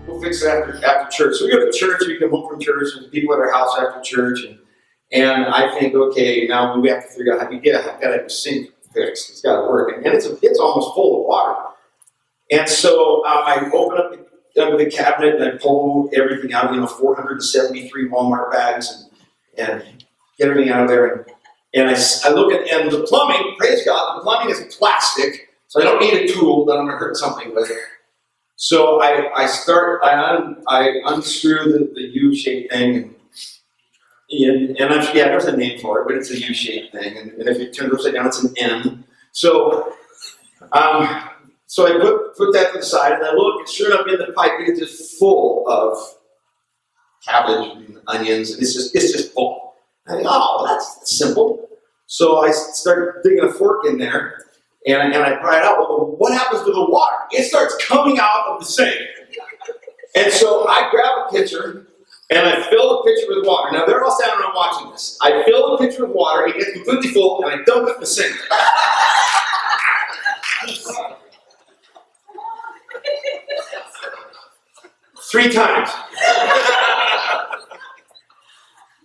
we'll fix it after church. So we go to church, we come home from church, and people at our house after church, and I think, okay, now we have to figure out how to I've got to have the sink fixed. It's got to work, and it's almost full of water. And so I open up under the cabinet and I pull everything out, 473 Walmart bags, and get everything out of there. And I look at, and the plumbing, praise God, the plumbing is plastic, so I don't need a tool that I'm going to hurt something with. So I unscrew the U-shaped thing, and there's a name for it, but it's a U-shaped thing, and if it turns upside down, it's an M. So I put that to the side, and I look, and sure enough, in the pipe, it's just full of cabbage and onions, and it's just full. I think, oh, that's simple. So I start digging a fork in there, and I pry it out. Well, what happens to the water? It starts coming out of the sink. And so I grab a pitcher, and I fill the pitcher with water. Now, they're all standing around watching this. I fill the pitcher with water, it gets completely full, and I dump it in the sink. Three times.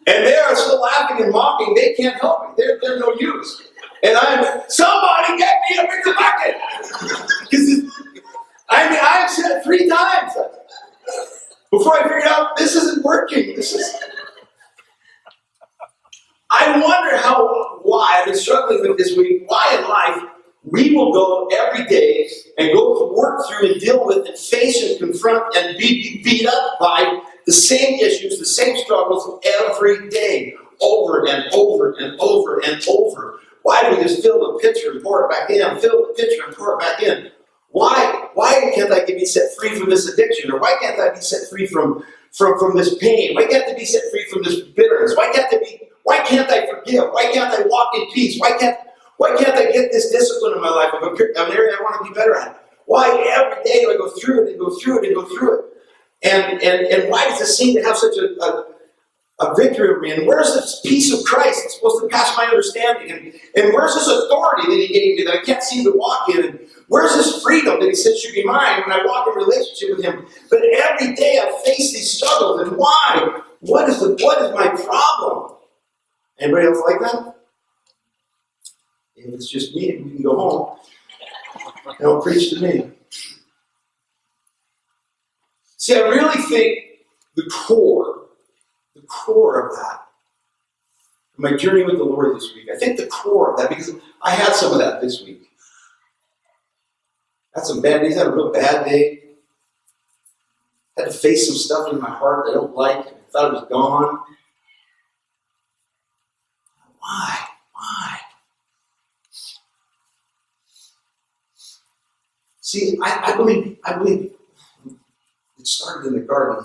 And they are still laughing and mocking. They can't help me. They're no use. And somebody get me a bigger bucket. I've said it 3 times before I figured out this isn't working. I wonder why, I've been struggling with this week, why in life we will go every day and go to work through and deal with and face and confront and be beat up by the same issues, the same struggles every day, over and over and over and over. Why do we just fill the pitcher and pour it back in, fill the pitcher and pour it back in? Why can't I be set free from this addiction? Or why can't I be set free from this pain? Why can't I be set free from this bitterness? Why can't I forgive? Why can't I walk in peace? Why can't I get this discipline in my life of an area I want to be better at? Why every day do I go through it and go through it and go through it? And why does this seem to have such a victory over me? And where's this peace of Christ that's supposed to pass my understanding? And where's this authority that He gave me that I can't seem to walk in? And where's this freedom that He said should be mine when I walk in relationship with Him? But every day I face these struggles. And why? What is my problem? Anybody else like that? If it's just me, we can go home. Don't preach to me. See, I really think the core of that, my journey with the Lord this week, I think the core of that, because I had some of that this week. I had some bad days, I had a real bad day. I had to face some stuff in my heart that I don't like, and I thought it was gone. Why? See, I believe it started in the garden.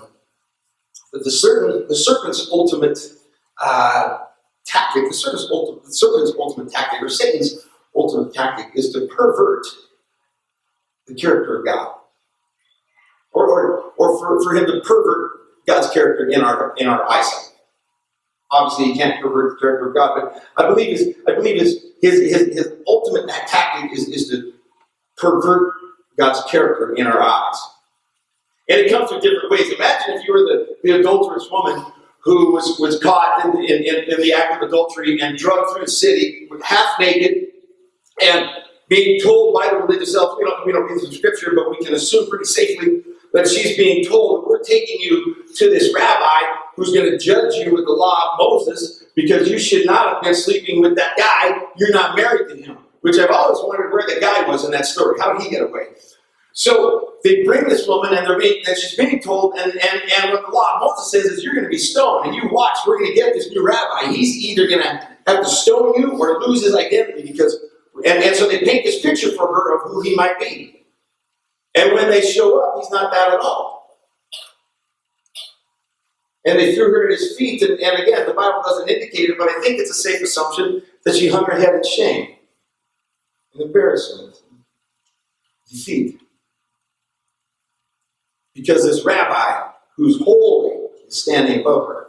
But the serpent's ultimate tactic, the serpent's ultimate tactic, or Satan's ultimate tactic, is to pervert the character of God, or for him to pervert God's character in our eyesight. Obviously, he can't pervert the character of God, but I believe his ultimate tactic is to pervert God's character in our eyes. And it comes in different ways. Imagine if you were the adulterous woman who was caught in the act of adultery and drugged through the city, half naked, and being told by the religious elders, we don't read the scripture, but we can assume pretty safely that she's being told, we're taking you to this rabbi who's going to judge you with the law of Moses because you should not have been sleeping with that guy. You're not married to him. Which I've always wondered where the guy was in that story. How did he get away? So they bring this woman, and she's being told, and what the law of Moses says is you're going to be stoned, and you watch, we're going to get this new rabbi. He's either going to have to stone you or lose his identity and so they paint this picture for her of who he might be. And when they show up, he's not that at all. And they threw her at his feet, and again, the Bible doesn't indicate it, but I think it's a safe assumption that she hung her head in shame, in embarrassment, defeat. Because this rabbi, who's holy, is standing above her.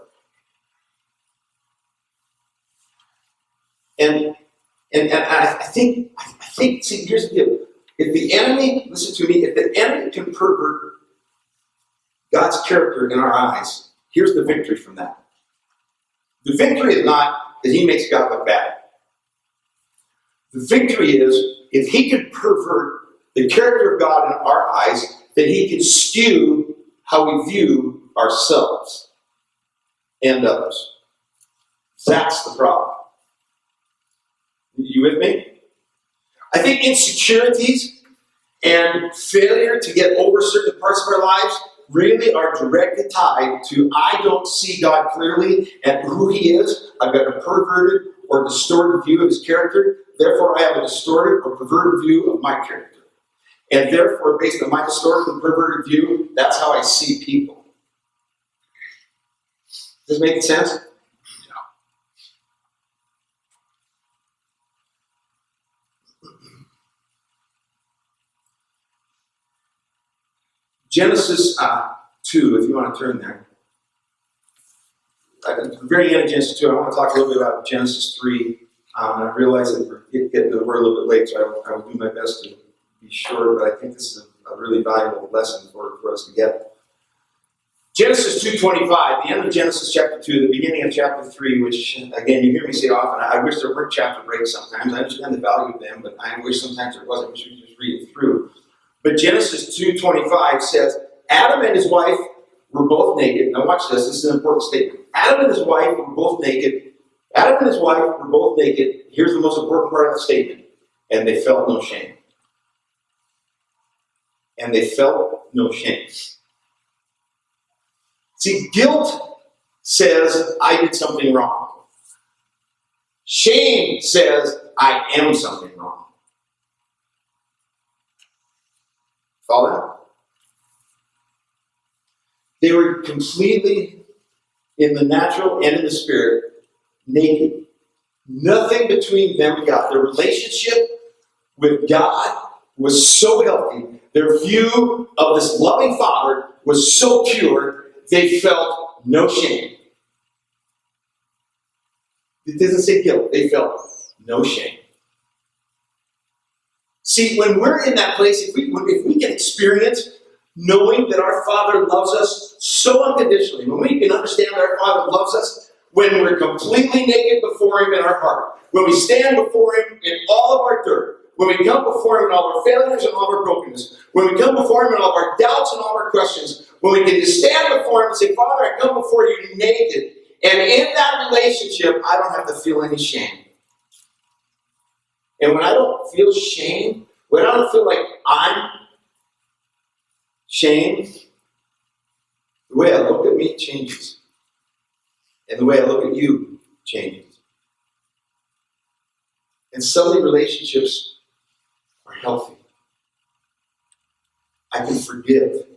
And I think, see, here's the deal. If the enemy, listen to me, if the enemy can pervert God's character in our eyes, here's the victory from that. The victory is not that he makes God look bad. The victory is if he could pervert the character of God in our eyes, that he can skew how we view ourselves and others. That's the problem. You with me? I think insecurities and failure to get over certain parts of our lives really are directly tied to I don't see God clearly and who he is. I've got a perverted or distorted view of his character. Therefore, I have a distorted or perverted view of my character. And therefore, based on my distorted and perverted view, that's how I see people. Does this make sense? Genesis 2, if you want to turn there. At the very end of Genesis 2, I want to talk a little bit about Genesis 3. I realize that we're a little bit late, so I will do my best to be short, but I think this is a really valuable lesson for us to get. Genesis 2:25, the end of Genesis chapter 2, the beginning of chapter 3, which, again, you hear me say often, I wish there weren't chapter breaks sometimes. I understand the value of them, but I wish sometimes there wasn't. We should just read it through. But Genesis 2:25 says, Adam and his wife were both naked. Now watch this. This is an important statement. Adam and his wife were both naked. Adam and his wife were both naked. Here's the most important part of the statement. And they felt no shame. And they felt no shame. See, guilt says I did something wrong. Shame says I am something wrong. Follow that? They were completely, in the natural and in the spirit, naked. Nothing between them and God. Their relationship with God was so healthy. Their view of this loving Father was so pure, they felt no shame. It doesn't say guilt. They felt no shame. See, when we're in that place, if we can experience knowing that our Father loves us so unconditionally, when we can understand that our Father loves us, when we're completely naked before him in our heart, when we stand before him in all of our dirt, when we come before him in all of our failures and all of our brokenness, when we come before him in all of our doubts and all of our questions, when we can just stand before him and say, Father, I come before you naked, and in that relationship, I don't have to feel any shame. And when I don't feel shame, when I don't feel like I'm shamed, the way I look at me changes. And the way I look at you changes. And suddenly relationships are healthy. I can forgive.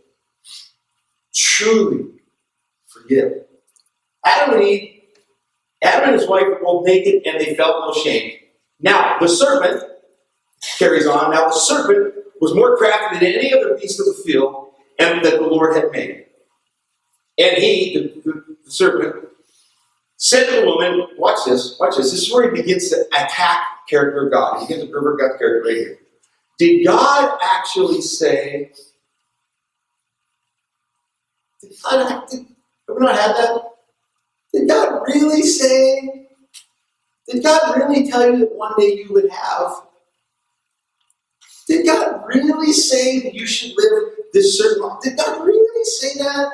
Truly forgive. Adam and his wife were both naked and they felt no shame. Now, the serpent carries on. Now, the serpent was more crafty than any other beast of the field and that the Lord had made. And he, the serpent, said to the woman, watch this. This is where he begins to attack the character of God. He begins to pervert God's character right here. Did God actually say, have we not had that? Did God really say, did God really tell you that one day you would have? Did God really say that you should live this certain life? Did God really say that?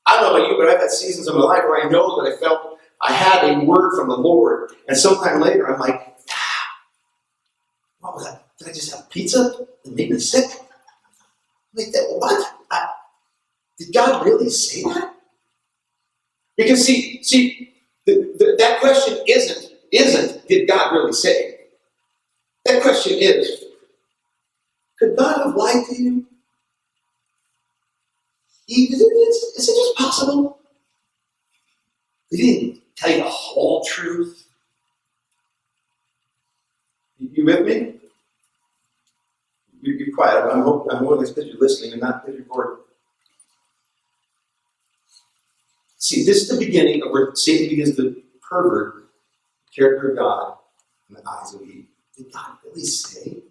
I don't know about you, but I've had seasons of my life where I know that I felt I had a word from the Lord, and sometime later I'm like, what was that? Did I just have pizza and made me sick? Like that? What? Did God really say that? Because see, that question isn't did God really say? That question is, could God have lied to you? Is it just possible? He didn't tell you the whole truth. You with me? You're quiet. I'm hoping it's because you're listening and not because you're bored. See, this is the beginning of where Satan begins to pervert the character of God in the eyes of Eve. Did God really say?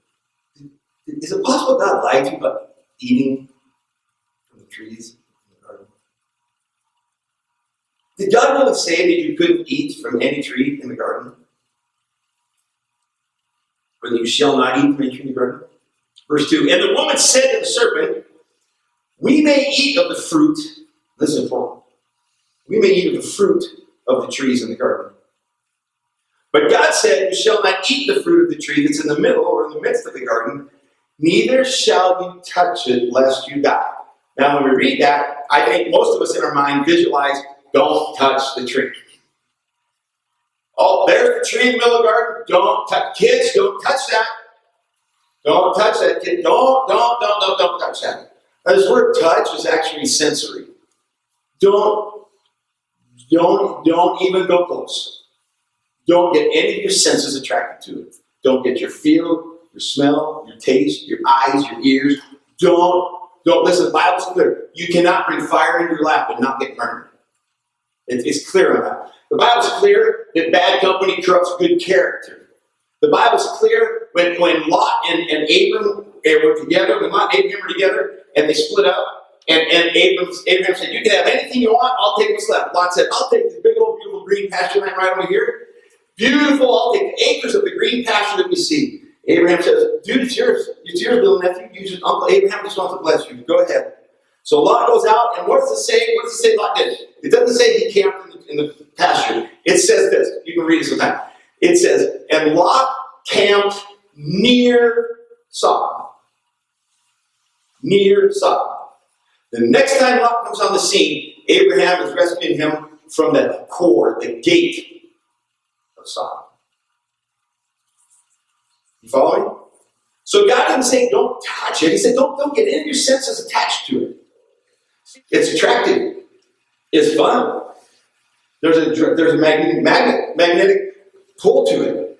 Is it possible God lied to you about eating from the trees in the garden? Did God really say that you couldn't eat from any tree in the garden? Or that you shall not eat from any tree in the garden? Verse 2, and the woman said to the serpent, we may eat of the fruit, this is important, we may eat of the fruit of the trees in the garden. But God said, you shall not eat the fruit of the tree that's in the middle or in the midst of the garden, neither shall you touch it lest you die. Now when we read that, I think most of us in our mind visualize, don't touch the tree. Oh, there's the tree in the middle of the garden, don't touch. Kids, don't touch that. Don't touch that, kid. Don't touch that. Now, this word touch is actually sensory. Don't even go close. Don't get any of your senses attracted to it. Don't get your feel, your smell, your taste, your eyes, your ears. Don't listen, the Bible's clear. You cannot bring fire in your lap and not get burned. It's clear on that. The Bible's clear that bad company corrupts good character. The Bible's clear when Lot and Abram were together, when Lot and Abraham were together, and they split up, and Abraham said, you can have anything you want, I'll take what's left. Lot said, I'll take this big old beautiful green pasture land right over here. Beautiful, I'll take the acres of the green pasture that we see. Abraham says, dude, it's yours, little nephew. Uncle Abraham just wants to bless you. Go ahead. So Lot goes out, and what does it say? What does it say Lot did? It doesn't say he camped in the pasture. It says this. You can read it sometime. It says, and Lot camped near Sodom. Near Sodom. The next time Lot comes on the scene, Abraham is rescuing him from the core, the gate of Sodom. You follow me? So God didn't say don't touch it. He said don't get any of your senses attached to it. It's attractive. It's fun. There's a magnetic pull to it.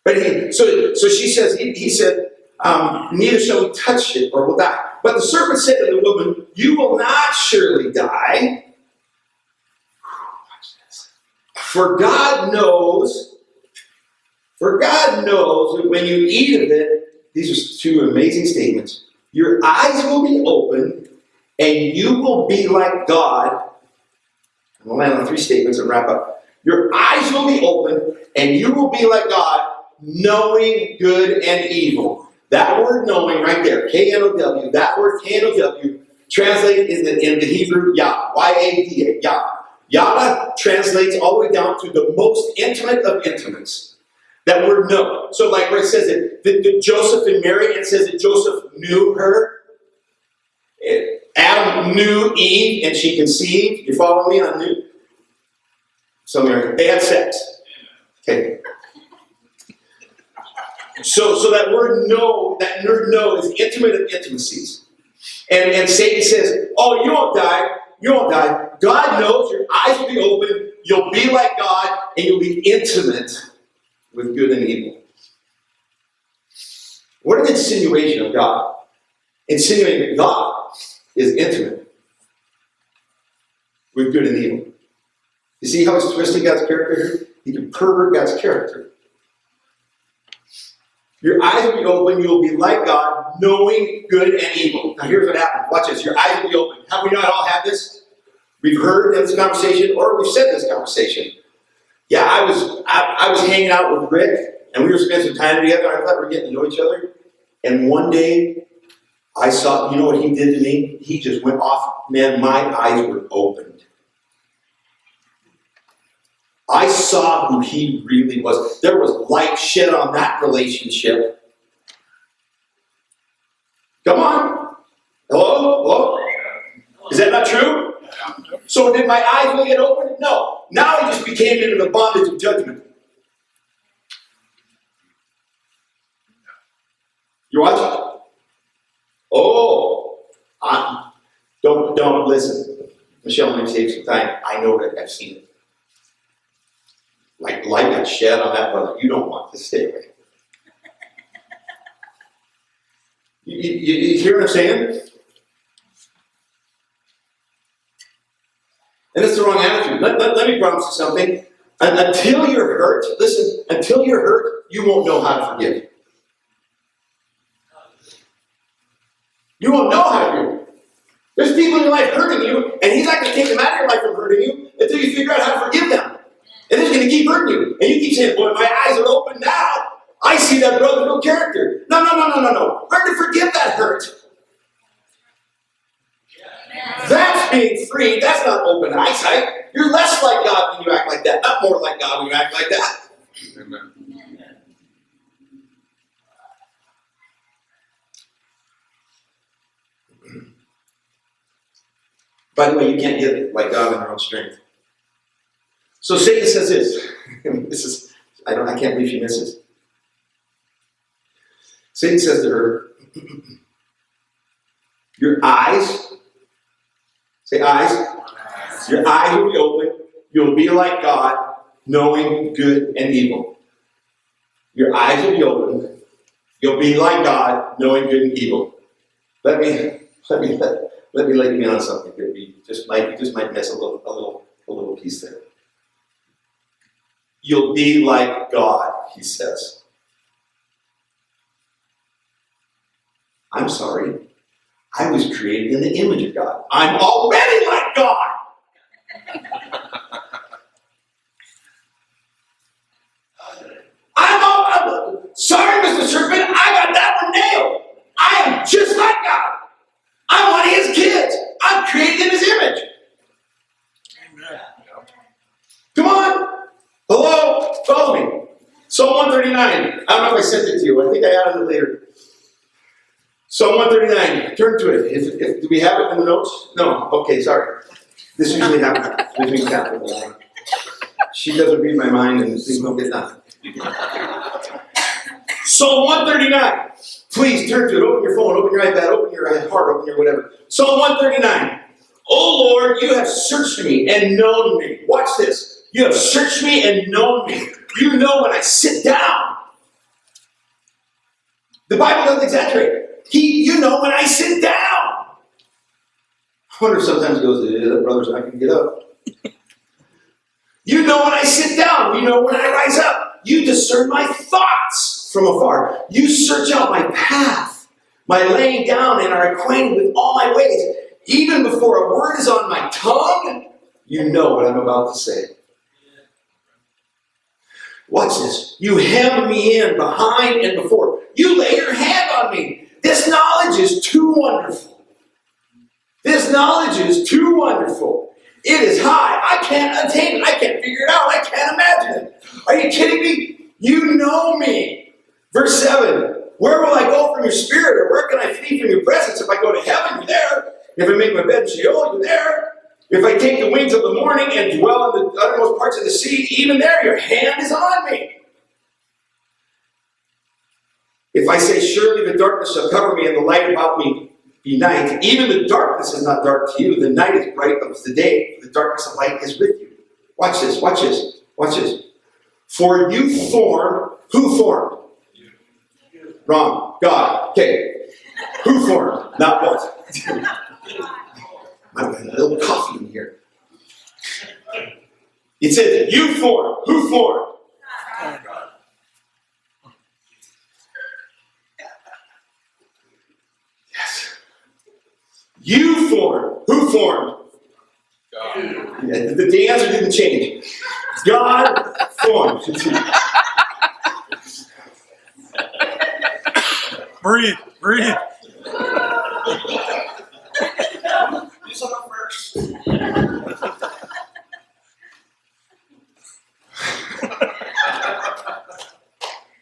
But so she says, he said, neither shall we touch it or we'll die. But the serpent said to the woman, you will not surely die. For God knows that when you eat of it, these are two amazing statements. Your eyes will be opened and you will be like God. And we'll land on three statements and wrap up. Your eyes will be opened and you will be like God, knowing good and evil. That word knowing right there, K-N-O-W, that word K-N-O-W, translated in the Hebrew, Yah, Y-A-D-A, Yah. Yada translates all the way down to the most intimate of intimates. That word know. So like where it says that Joseph and Mary, it says that Joseph knew her. Adam knew Eve and she conceived. You follow me on knew? Some of you, they had sex. Okay. So that word know, that word know is intimate of intimacies. And Satan says, oh, you won't die. You won't die. God knows your eyes will be open. You'll be like God and you'll be intimate with good and evil. What an insinuation of God. Insinuating that God is intimate with good and evil. You see how he's twisting God's character here? He can pervert God's character. Your eyes will be open, you'll be like God, knowing good and evil. Now here's what happens. Watch this. Your eyes will be open. Have we not all had this? We've heard this conversation, or we've said this conversation. Yeah, I was hanging out with Rick, and we were spending some time together. I thought we were getting to know each other. And one day, I saw, you know what he did to me? He just went off. Man, my eyes were opened. I saw who he really was. There was light shed on that relationship. Come on. Hello? Hello? Is that not true? So did my eyes really get open? No. Now I just became into the bondage of judgment. You watch? Oh. Don't listen. Michelle may save some time. I know that. I've seen it. Like light got shed on that brother. You don't want to stay away. You hear what I'm saying? And it's the wrong attitude. Let me promise you something. Until you're hurt, listen, until you're hurt, you won't know how to forgive. You won't know how to forgive. There's people in your life hurting you, and he's not going to take them out of your life from hurting you until you figure out how to forgive them. And it's going to keep hurting you. And you keep saying, boy, my eyes are open now. I see that brother's no character. No. Learn to forgive that hurt. That's being free. That's not open eyesight. You're less like God when you act like that, not more like God when you act like that. Amen. By the way, you can't get like God in your own strength. So Satan says this. I can't believe she misses. Satan says to her, your eyes, say eyes, your eyes will be open. You'll be like God, knowing good and evil. Your eyes will be open. You'll be like God, knowing good and evil. Let me let you on something that we just might miss a little piece there. You'll be like God, he says. I'm sorry. I was created in the image of God. I'm already like God. I'm sorry, Mr. Serpent. I got that one nailed. I am just like God. I'm one of his kids. I'm created in his image. Amen. Come on. Hello? Follow me. Psalm 139. I don't know if I sent it to you. I think I added it later. Psalm 139. Turn to it. Do we have it in the notes? No. Okay, sorry. This usually happens. She doesn't read my mind and things don't get done. Psalm 139. Please turn to it. Open your phone, open your iPad, open your heart, open your whatever. Psalm 139. Oh Lord, you have searched me and known me. Watch this. You have searched me and known me. You know when I sit down. The Bible doesn't exaggerate. You know when I sit down. I wonder if sometimes it goes, that brother's not going to get up. You know when I sit down. You know when I rise up. You discern my thoughts from afar. You search out my path, my laying down, and are acquainted with all my ways. Even before a word is on my tongue, you know what I'm about to say. Watch this. You hem me in behind and before. You lay your hand on me. This knowledge is too wonderful. This knowledge is too wonderful. It is high. I can't attain it. I can't figure it out. I can't imagine it. Are you kidding me? You know me. Verse 7. Where will I go from your spirit, or where can I flee from your presence? If I go to heaven, you're there. If I make my bed in Sheol, you're there. If I take the wings of the morning and dwell in the uttermost parts of the sea, even there your hand is on me. If I say, surely the darkness shall cover me and the light about me be night, even the darkness is not dark to you. The night is bright as the day. The darkness of light is with you. Watch this, watch this, watch this. For you formed, who formed? You. Wrong, God. Okay. Who formed? Not what? I've got a little coffee in here. It says, you formed. Who formed? God. Yes. You formed. Who formed? God. Yeah, the answer didn't change. God formed. Breathe. Do something first.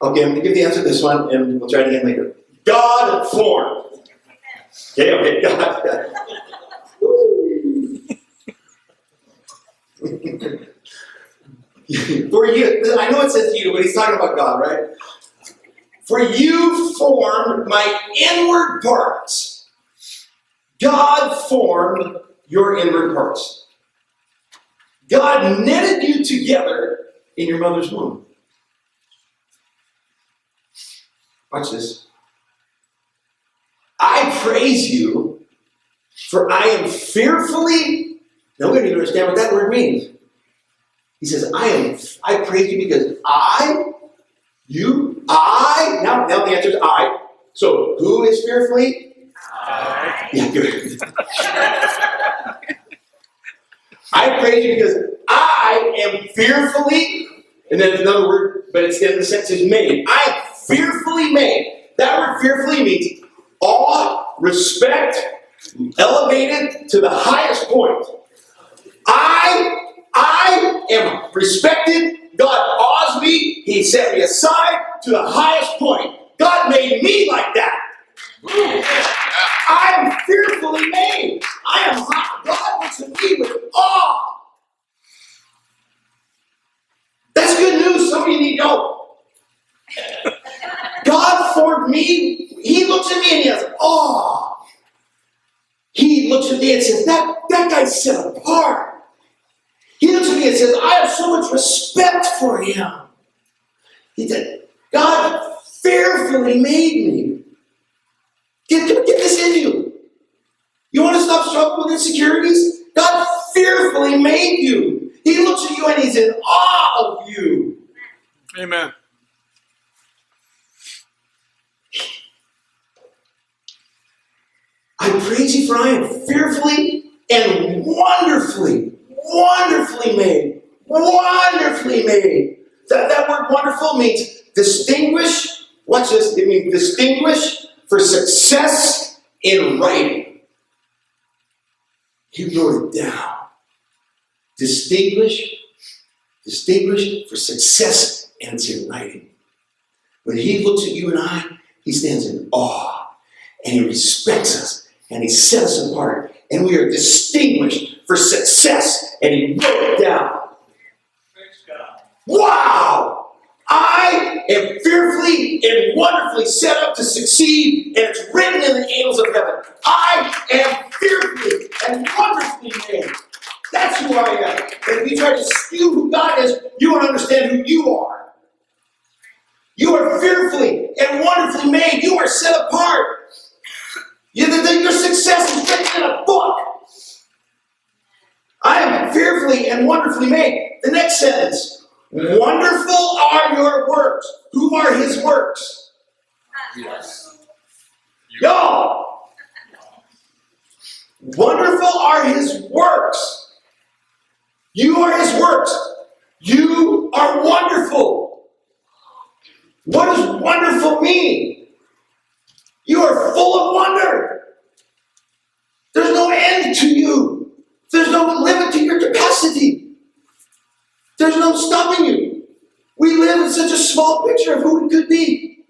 Okay, I'm going to give the answer to this one, and we'll try it again later. God formed. Okay, God. For you, I know it says you, but he's talking about God, right? For you formed my inward parts. God formed your inward parts. God knitted you together in your mother's womb. Watch this. I praise you, for I am fearfully. Now we don't even understand what that word means. He says, I praise you because now the answer is I. So who is fearfully? Yeah, good. I praise you because I am fearfully, and then another word, but it's in the sense is made. I am fearfully made. That word fearfully means awe, respect, elevated to the highest point. I am respected. God awes me. He set me aside to the highest point. God made me like that. I am fearfully made. God looks at me with awe. That's good news. Some of you need to know. God formed me. He looks at me and he has awe. He looks at me and says, that guy's set apart. He looks at me and says, I have so much respect for him. He said, God fearfully made me. Get this in you. You want to stop struggling with insecurities? God fearfully made you. He looks at you and he's in awe of you. Amen. I praise you for I am fearfully and wonderfully made. Wonderfully made. That word wonderful means distinguish. Watch this. It means distinguish for success in writing. He wrote it down. Distinguished for success, and it's in writing. When he looks at you and I, he stands in awe, and he respects us, and he set us apart, and we are distinguished for success, and he wrote it down. Praise God. Wow! I am fearfully and wonderfully set up to succeed, and it's written in the annals of heaven. I am fearfully and wonderfully made. That's who I am. And if you try to skew who God is, you won't understand who you are. You are fearfully and wonderfully made. You are set apart. Your success is written in a book. I am fearfully and wonderfully made. The next sentence. Wonderful are your works. Who are his works? Yes. Y'all. Wonderful are his works. You are his works. You are wonderful. What does wonderful mean? You are full of wonder. There's no end to you. There's no limit to your capacity. There's no stopping you. We live in such a small picture of who we could be.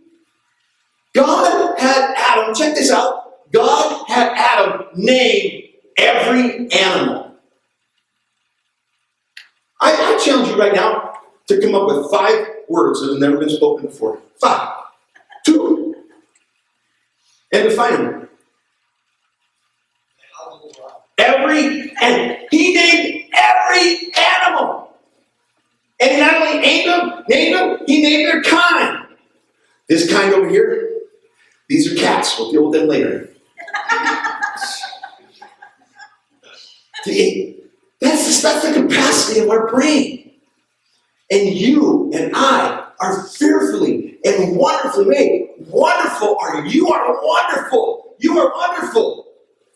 God had Adam, check this out. God had Adam name every animal. I challenge you right now to come up with 5 words that have never been spoken before. 5. 2. And define them. And he named every animal. And he not only named them, he named their kind. This kind over here, these are cats. We'll deal with them later. That's the capacity of our brain. And you and I are fearfully and wonderfully made. Wonderful are you. You are wonderful. You are wonderful.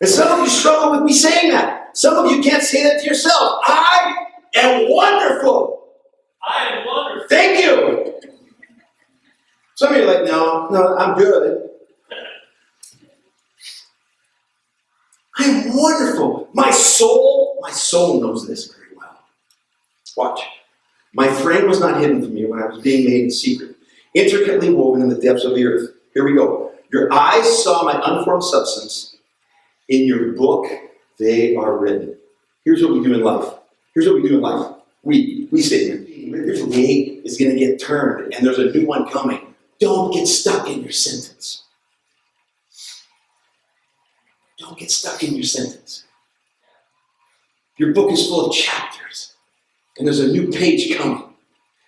And some of you struggle with me saying that. Some of you can't say that to yourself. I am wonderful. I am wonderful. Thank you. Some of you are like, no, I'm good. I am wonderful. My soul knows this very well. Watch. My frame was not hidden from you when I was being made in secret, intricately woven in the depths of the earth. Here we go. Your eyes saw my unformed substance. In your book, they are written. Here's what we do in life. We sit here. There's a day is going to get turned, and there's a new one coming. Don't get stuck in your sentence. Don't get stuck in your sentence. Your book is full of chapters, and there's a new page coming.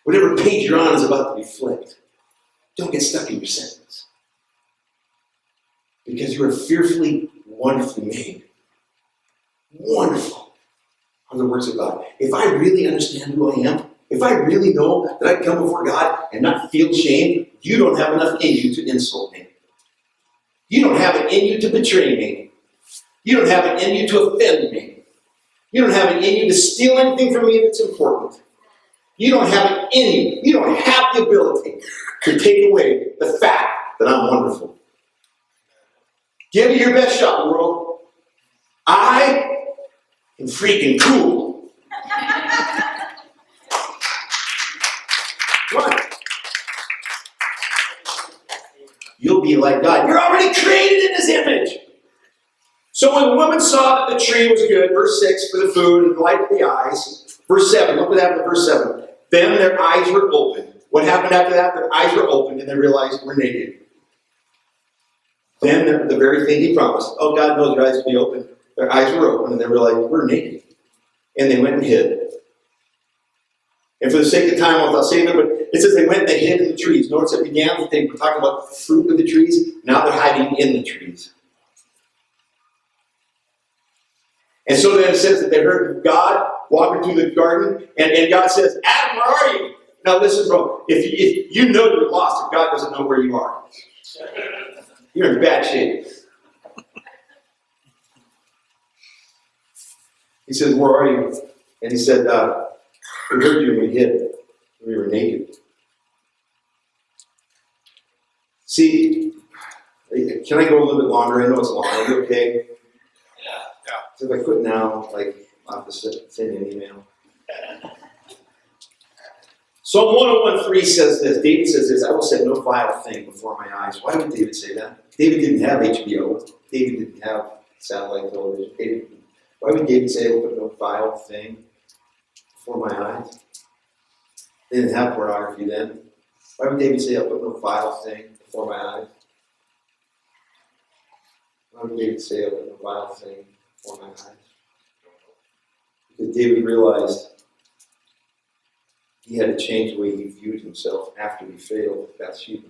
Whatever page you're on is about to be flipped. Don't get stuck in your sentence. Because you are fearfully, wonderfully made. Wonderful are the words of God. If I really understand who I am, if I really know that I come before God and not feel shame, you don't have enough in you to insult me. You don't have it in you to betray me. You don't have it in you to offend me. You don't have it in you to steal anything from me that's important. You don't have it in you. You don't have the ability to take away the fact that I'm wonderful. Give it your best shot, world. I am freaking cool. What? You'll be like God. You're already created in His image. So when the woman saw that the tree was good, verse 6, for the food and the light of the eyes, verse 7, look what happened in verse 7. Then their eyes were opened. What happened after that? Their eyes were opened and they realized we're naked. Then the very thing He promised, oh, God knows your eyes will be open. Their eyes were open and they realized we're naked. And they went and hid. And for the sake of time, I'll say that, but it says they went and they hid in the trees. Notice it began with they were talking about the fruit of the trees. Now they're hiding in the trees. And so then it says that they heard God walking through the garden, and God says, Adam, where are you? Now listen, bro, if you know you're lost, if God doesn't know where you are, you're in bad shape. He says, where are you? And he said, we heard you and we hid. We were naked. See, can I go a little bit longer? I know it's long. Are you okay? So if I quit now, I'll have to send you an email. Psalm 101:3 says this. David says this, I will set no vile thing before my eyes. Why would David say that? David didn't have HBO. David didn't have satellite television. Why would David say, I will put no vile thing before my eyes? They didn't have pornography then. Why would David say, I'll put no vile thing before my eyes? Why would David say, I'll put no vile thing before my eyes? Because David realized he had to change the way he viewed himself after he failed with Bathsheba.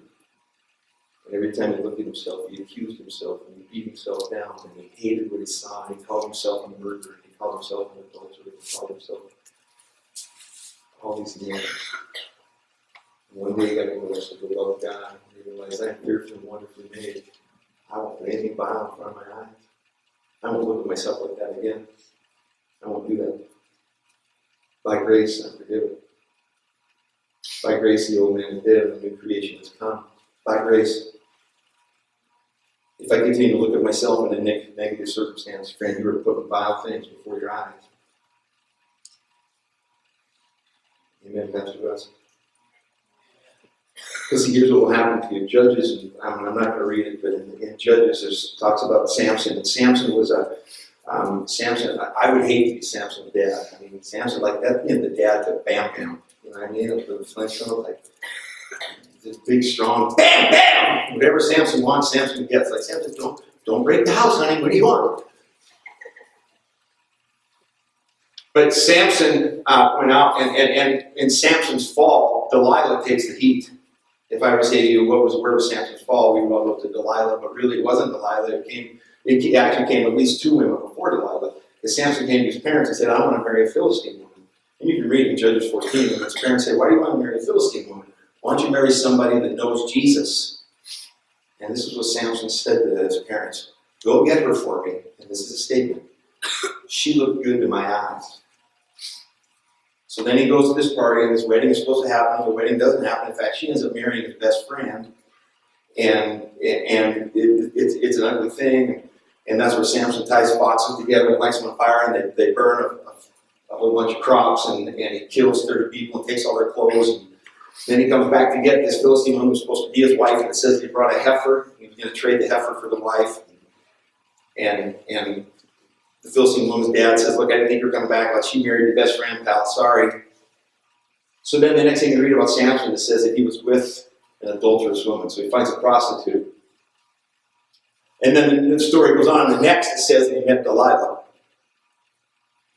And every time he looked at himself, he accused himself and he beat himself down and he hated what he saw and he called himself a murderer, he called himself an adulterer, he called himself all these names. And one day he got convinced of the love of God and he realized I'm fearfully and wonderfully made. I won't put anything vile in front of my eyes. I won't look at myself like that again. I won't do that. By grace, I'm forgiven. By grace, the old man is dead and the new creation has come. By grace. If I continue to look at myself in a negative circumstance, friend, you are putting vile things before your eyes. Amen, Pastor Russ. Because here's what will happen to you. Judges, and I'm not going to read it, but in Judges, it talks about Samson. And Samson was Samson, I would hate to be Samson's dad. I mean, Samson, like that, the dad to Bam Bam. You know what I mean? The Flintstones, like this big, strong, bam, bam! Whatever Samson wants, Samson gets. Like, Samson, don't break the house, honey. What do you want? But Samson went out, and in Samson's fall, Delilah takes the heat. If I were to say to you, where was Samson's fall? We would all go to Delilah, but really it wasn't Delilah. It actually came at least 2 women before Delilah. Because Samson came to his parents and said, I want to marry a Philistine woman. And you can read in Judges 14, and his parents say, why do you want to marry a Philistine woman? Why don't you marry somebody that knows Jesus? And this is what Samson said to his parents. Go get her for me. And this is a statement. She looked good to my eyes. So then he goes to this party, and this wedding is supposed to happen. The wedding doesn't happen. In fact, she ends up marrying his best friend. And it's an ugly thing. And that's where Samson ties foxes together and lights them on fire, and they burn a whole bunch of crops, and he kills 30 people and takes all their clothes. And then he comes back to get this Philistine woman who's supposed to be his wife, and it says he brought a heifer. He was going to trade the heifer for the wife. And the Philistine woman's dad says, look, I didn't think you were coming back. Like, she married your best friend, pal. Sorry. So then the next thing you read about Samson, it says that he was with an adulterous woman. So he finds a prostitute. And then the story goes on. The next, it says that he met Delilah.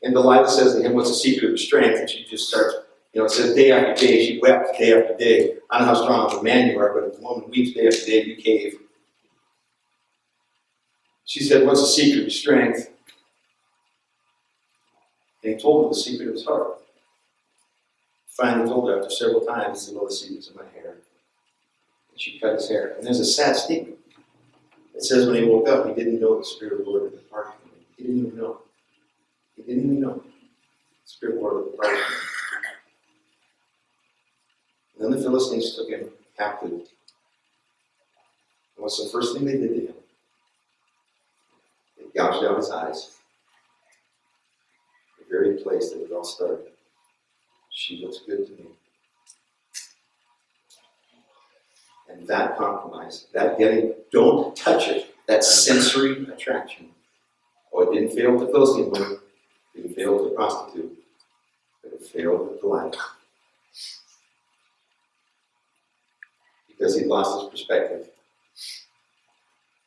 And Delilah says to him, what's the secret of your strength? And she just starts, it says day after day, she wept day after day. I don't know how strong of a man you are, but if a woman weeps day after day, you cave. She said, what's the secret of your strength? And he told her the secret of his heart. Finally told her after several times, he said, well, the secret's in my hair. And she cut his hair. And there's a sad statement. It says when he woke up, he didn't know the Spirit of the Lord had departed from him. He didn't even know. He didn't even know. The Spirit of the Lord had departed from him. And then the Philistines took him captive. And what's the first thing they did to him? They gouged out his eyes. The very place that it all started. She looks good to me. And that compromise, that getting, don't touch it, that sensory attraction. Oh, it didn't fail with the Philistine woman, it didn't fail with the prostitute, but it failed with Goliath. Because he lost his perspective.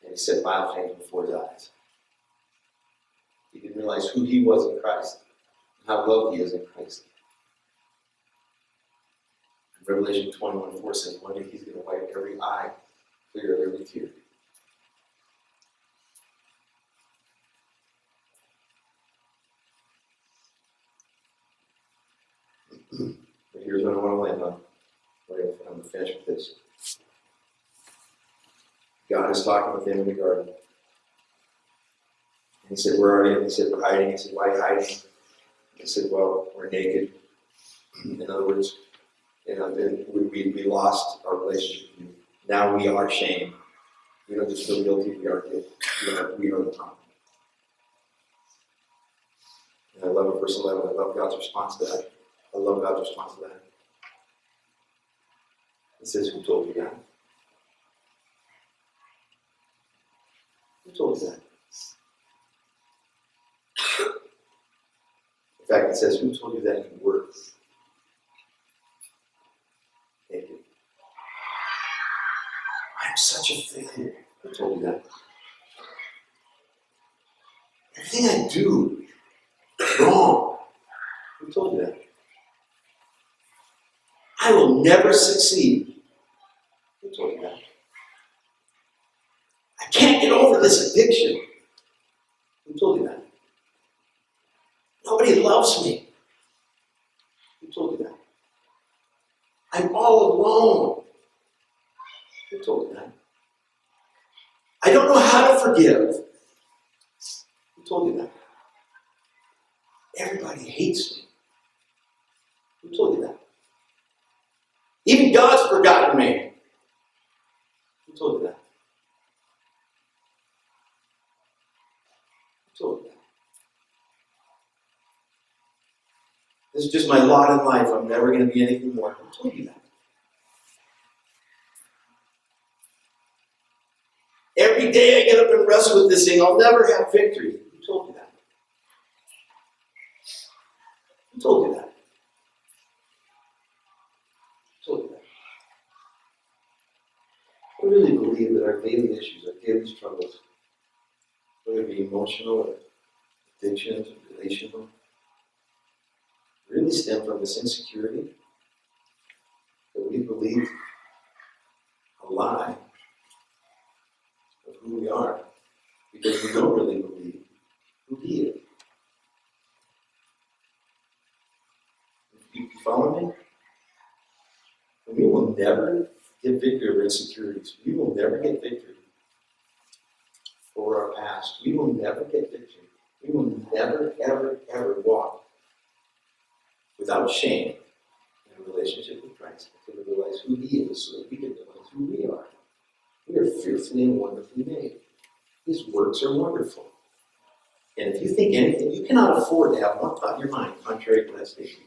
And he set vile things before his eyes. He didn't realize who he was in Christ, and how loved he is in Christ. Revelation 21:4 says, one day he's going to wipe every eye clear of every tear. But here's what I want to land on. I'm going to finish with this. God is talking with him in the garden. And he said, where are you? He said, we're hiding. He said, why are you hiding? He said, well, we're naked. In other words, then we lost our relationship with you. Now we are shamed. We don't just feel guilty, we are guilty. We are the problem. And I love it, verse 11. I love God's response to that. I love God's response to that. It says, who told you that? Who told you that? In fact, it says, who told you that you were? I'm such a failure. Who told you that? Everything I do is wrong. Who told you that? I will never succeed. Who told you that? I can't get over this addiction. Who told you that? Nobody loves me. Who told you that? I'm all alone. Who told you that? I don't know how to forgive. Who told you that? Everybody hates me. Who told you that? Even God's forgotten me. Who told you that? Who told you that? This is just my lot in life. I'm never going to be anything more. Who told you that? Every day I get up and wrestle with this thing, I'll never have victory. Who told you that? Who told you that? Who told you that? I really believe that our daily issues, our daily struggles, whether it be emotional or addictions or relational, really stem from this insecurity that we believe a lie of who we are, because we don't really believe who he is. You follow me? And we will never get victory over insecurities. We will never get victory over our past. We will never get victory. We will never, ever, ever walk without shame in a relationship with Christ until we realize who he is so that we can realize who we are. We are fearfully and wonderfully made. His works are wonderful. And if you think anything, you cannot afford to have one thought in your mind contrary to that statement.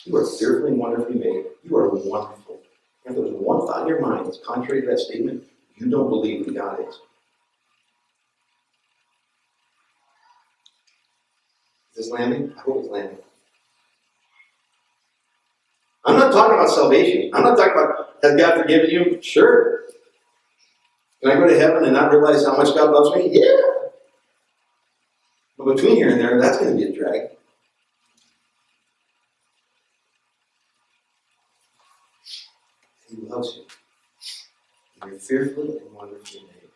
You are fearfully and wonderfully made. You are wonderful. And if there's one thought in your mind that's contrary to that statement, you don't believe who God is. Is this landing? I hope it's landing. I'm not talking about salvation. I'm not talking about, has God forgiven you? Sure. Can I go to heaven and not realize how much God loves me? Yeah. But between here and there, that's going to be a drag. He loves you. And you're fearfully and wonderfully made.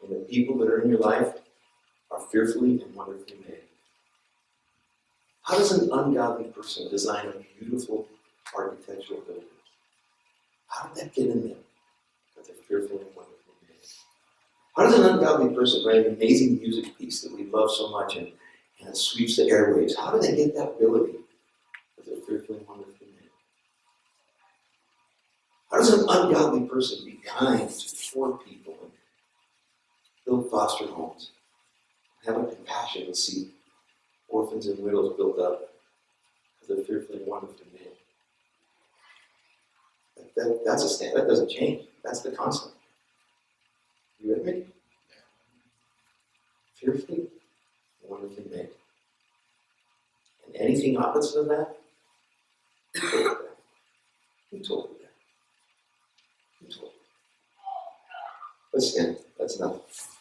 And the people that are in your life are fearfully and wonderfully made. How does an ungodly person design a beautiful architectural building? How did that get in there? Because they're fearfully and wonderfully made. How does an ungodly person write an amazing music piece that we love so much and it sweeps the airwaves? How do they get that ability? Because they're fearfully and wonderfully made. How does an ungodly person be kind to poor people and build foster homes? Have a compassion and see orphans and widows built up because they're fearfully and wonderfully made. That's a stand. That doesn't change. That's the constant. You with me? Fearfully and wonderfully made. And anything opposite of that, who told you that? Who told you? Let's stand. That's enough.